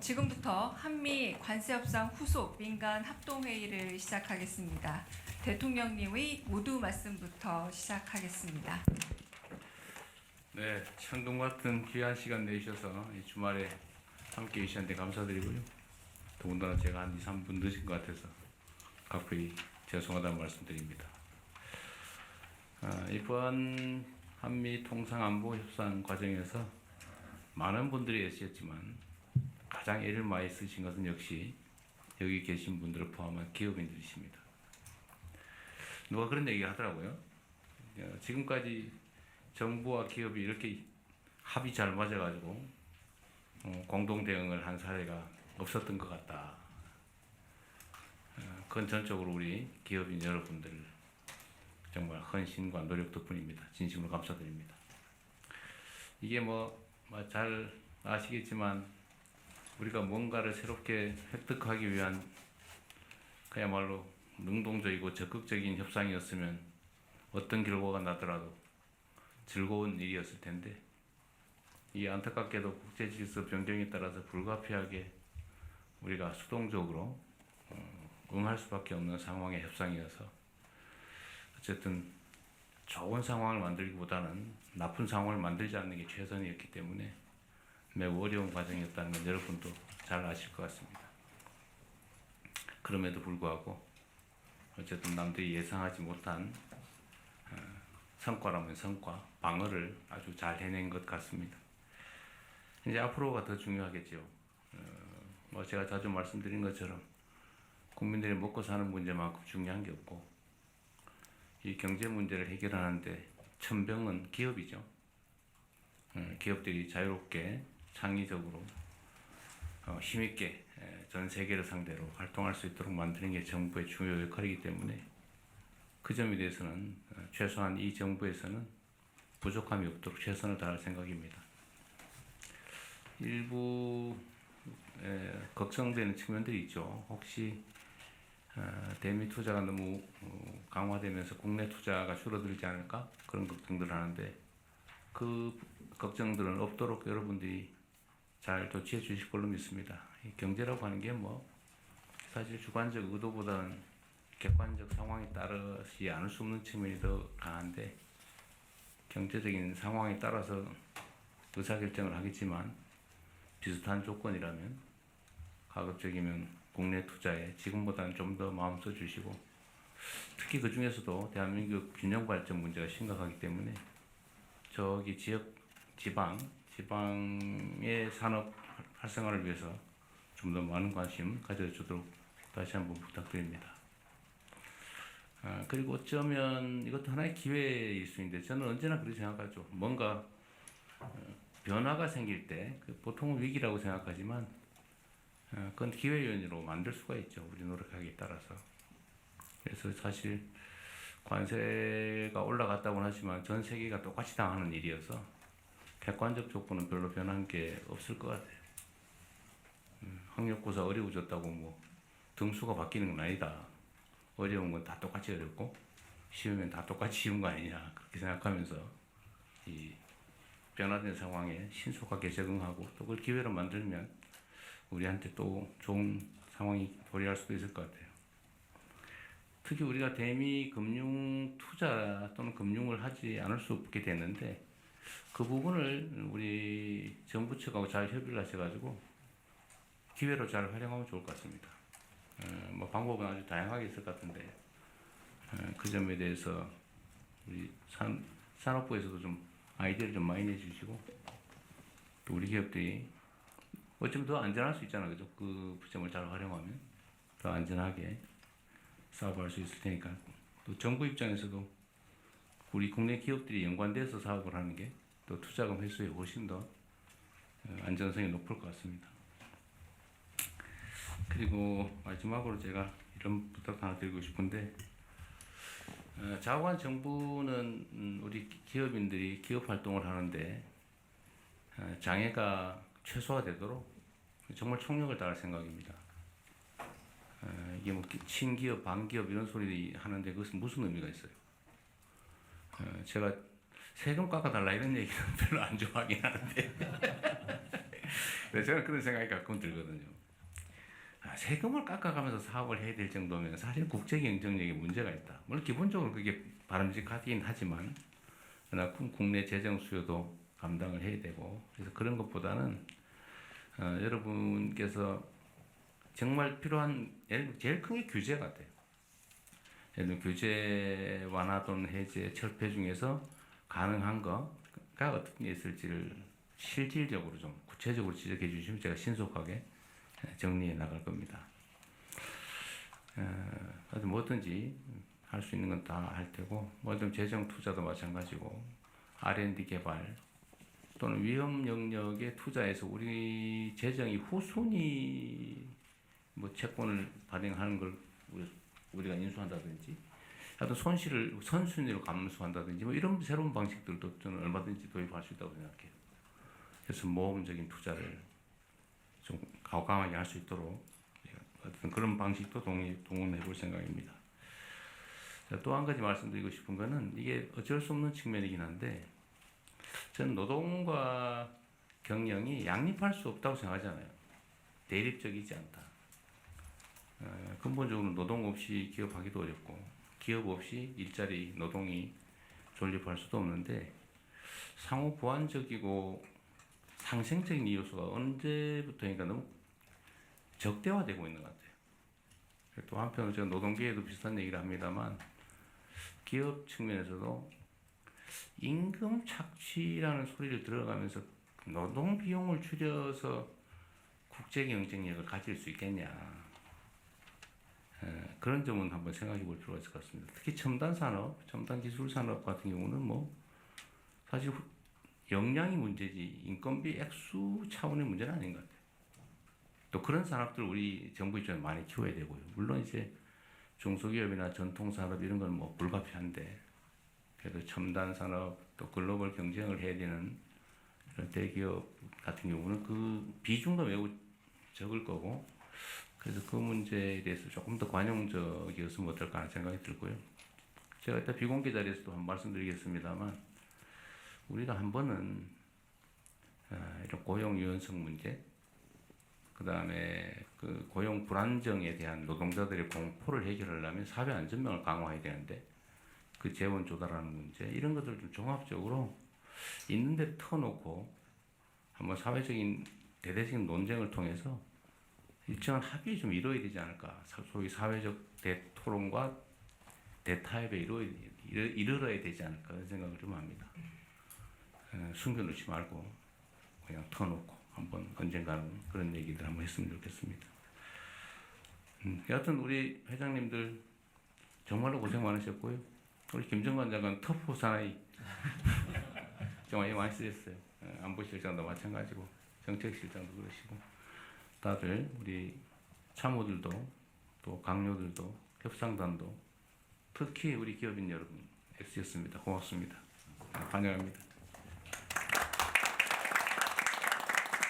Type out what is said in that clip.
지금부터 한미 관세협상 후속 민간 합동회의를 시작하겠습니다. 대통령님의 모두 말씀부터 시작하겠습니다. 네, 천둥 같은 귀한 시간 내주셔서 이 주말에 함께 계시는데 감사드리고요. 더군다나 제가 한 2, 3분 늦은 것 같아서 각별히 죄송하다는 말씀드립니다. 이번 한미 통상안보협상 과정에서 많은 분들이 애쓰셨지만 가장 애를 많이 쓰신 것은 역시 여기 계신 분들을 포함한 기업인들이십니다. 누가 그런 얘기 하더라고요. 지금까지 정부와 기업이 이렇게 합이 잘 맞아가지고 공동 대응을 한 사례가 없었던 것 같다. 그건 전적으로 우리 기업인 여러분들 정말 헌신과 노력 덕분입니다. 진심으로 감사드립니다. 이게 잘 아시겠지만 우리가 뭔가를 새롭게 획득하기 위한 그야말로 능동적이고 적극적인 협상이었으면 어떤 결과가 나더라도 즐거운 일이었을 텐데, 이 안타깝게도 국제 질서 변경에 따라서 불가피하게 우리가 수동적으로 응할 수밖에 없는 상황의 협상이어서 어쨌든 좋은 상황을 만들기보다는 나쁜 상황을 만들지 않는 게 최선이었기 때문에 매우 어려운 과정이었다는 건 여러분도 잘 아실 것 같습니다. 그럼에도 불구하고 어쨌든 남들이 예상하지 못한 성과라면 성과, 방어를 아주 잘 해낸 것 같습니다. 이제 앞으로가 더 중요하겠죠. 제가 자주 말씀드린 것처럼 국민들이 먹고 사는 문제만큼 중요한 게 없고, 이 경제 문제를 해결하는데 천병은 기업이죠. 기업들이 자유롭게 창의적으로 힘있게 전 세계를 상대로 활동할 수 있도록 만드는 게 정부의 중요 역할이기 때문에 그 점에 대해서는 최소한 이 정부에서는 부족함이 없도록 최선을 다할 생각입니다. 일부 걱정되는 측면들이 있죠. 혹시 대미 투자가 너무 강화되면서 국내 투자가 줄어들지 않을까? 그런 걱정들을 하는데, 그 걱정들은 없도록 여러분들이 잘 조치해 주실 걸로 믿습니다. 이 경제라고 하는 게 사실 주관적 의도보다는 객관적 상황에 따르지 않을 수 없는 측면이 더 강한데, 경제적인 상황에 따라서 의사결정을 하겠지만 비슷한 조건이라면 가급적이면 국내 투자에 지금보다는 좀 더 마음 써주시고, 특히 그 중에서도 대한민국 균형 발전 문제가 심각하기 때문에 저기 지방의 산업 활성화를 위해서 좀 더 많은 관심 가져주도록 다시 한번 부탁드립니다. 그리고 어쩌면 이것도 하나의 기회일 수 있는데, 저는 언제나 그렇게 생각하죠. 뭔가 변화가 생길 때 보통은 위기라고 생각하지만 그건 기회 요인으로 만들 수가 있죠. 우리 노력하기에 따라서. 그래서 사실 관세가 올라갔다고는 하지만 전 세계가 똑같이 당하는 일이어서 객관적 조건은 별로 변한 게 없을 것 같아요. 학력고사 어려워졌다고 등수가 바뀌는 건 아니다. 어려운 건 다 똑같이 어렵고 쉬우면 다 똑같이 쉬운 거 아니냐, 그렇게 생각하면서 이 변화된 상황에 신속하게 적응하고 또 그걸 기회로 만들면 우리한테 또 좋은 상황이 도래할 수도 있을 것 같아요. 특히 우리가 대미 금융 투자 또는 금융을 하지 않을 수 없게 됐는데, 그 부분을 우리 정부 측하고 잘 협의를 하셔가지고 기회로 잘 활용하면 좋을 것 같습니다. 방법은 아주 다양하게 있을 것 같은데, 그 점에 대해서 우리 산업부에서도 좀 아이디어를 좀 많이 내주시고, 또 우리 기업들이 어쩌면 더 안전할 수 있잖아요. 그죠? 그 점을 잘 활용하면 더 안전하게 사업할 수 있을 테니까. 또 정부 입장에서도 우리 국내 기업들이 연관돼서 사업을 하는 게 또 투자금 회수에 훨씬 더 안전성이 높을 것 같습니다. 그리고 마지막으로 제가 이런 부탁 하나 드리고 싶은데, 자관 정부는 우리 기업인들이 기업 활동을 하는데 장애가 최소화되도록 정말 총력을 다할 생각입니다. 이게 친기업, 반기업 이런 소리 하는데 그것은 무슨 의미가 있어요? 제가 세금 깎아달라 이런 얘기는 별로 안 좋아하긴 하는데 네, 저는 그런 생각이 가끔 들거든요. 세금을 깎아가면서 사업을 해야 될 정도면 사실 국제 경쟁력에 문제가 있다. 물론 기본적으로 그게 바람직하긴 하지만 그러나 국내 재정 수요도 감당을 해야 되고 그래서 그런 것보다는 여러분께서 정말 필요한 제일 큰 게 규제 같아요. 예를 들면 규제 완화 또는 해제, 철폐 중에서 가능한 거가 어떤 게 있을지를 실질적으로 좀 구체적으로 지적해 주시면 제가 신속하게 정리해 나갈 겁니다. 뭐든지 할 수 있는 건 다 할 테고, 뭐든 재정 투자도 마찬가지고, R&D 개발 또는 위험 영역에 투자해서 우리 재정이 후순위 뭐 채권을 발행하는 걸 우리가 인수한다든지, 하여튼 손실을 선순위로 감수한다든지 뭐 이런 새로운 방식들도 저는 얼마든지 도입할 수 있다고 생각해요. 그래서 모험적인 투자를 좀 과감하게 할 수 있도록 어떤 그런 방식도 동원해 볼 생각입니다. 또 한 가지 말씀드리고 싶은 거는 이게 어쩔 수 없는 측면이긴 한데 저는 노동과 경영이 양립할 수 없다고 생각하잖아요. 대립적이지 않다. 근본적으로 노동 없이 기업하기도 어렵고 기업 없이 일자리 노동이 존립할 수도 없는데 상호 보완적이고 상생적인 이 요소가 언제부터인가 너무 적대화되고 있는 것 같아요. 또 한편으로 제가 노동계에도 비슷한 얘기를 합니다만 기업 측면에서도 임금 착취라는 소리를 들어가면서 노동 비용을 줄여서 국제 경쟁력을 가질 수 있겠냐. 그런 점은 한번 생각해 볼 필요가 있을 것 같습니다. 특히 첨단 산업, 첨단 기술 산업 같은 경우는 뭐 사실 역량이 문제지 인건비 액수 차원의 문제는 아닌 것 같아요. 또 그런 산업들 우리 정부 입장에 많이 키워야 되고요. 물론 이제 중소기업이나 전통산업 이런 건 뭐 불가피한데 그래도 첨단 산업 또 글로벌 경쟁을 해야 되는 그런 대기업 같은 경우는 그 비중도 매우 적을 거고 그래서 그 문제에 대해서 조금 더 관용적이었으면 어떨까 하는 생각이 들고요. 제가 이따 비공개 자리에서도 한 말씀드리겠습니다만 우리가 한 번은 이런 고용 유연성 문제 그 다음에 그 고용 불안정에 대한 노동자들의 공포를 해결하려면 사회 안전망을 강화해야 되는데 그 재원 조달하는 문제 이런 것들을 좀 종합적으로 있는데 터놓고 한번 사회적인 대대적인 논쟁을 통해서 일정한 합의가 좀 이루어야 되지 않을까. 소위 사회적 대토론과 대타협에 이르러야 되지 않을까 그런 생각을 좀 합니다. 숨겨놓지 말고 그냥 터놓고 한번 언젠가는 그런 얘기들 한번 했으면 좋겠습니다. 여하튼 우리 회장님들 정말로 고생 많으셨고요. 우리 김정관 장관 터프 사나이 정말 많이 쓰셨어요. 안보실장도 마찬가지고 정책실장도 그러시고 다들 우리 참모들도 또 강요들도 협상단도 특히 우리 기업인 여러분 애쓰셨습니다. 고맙습니다. 환영합니다.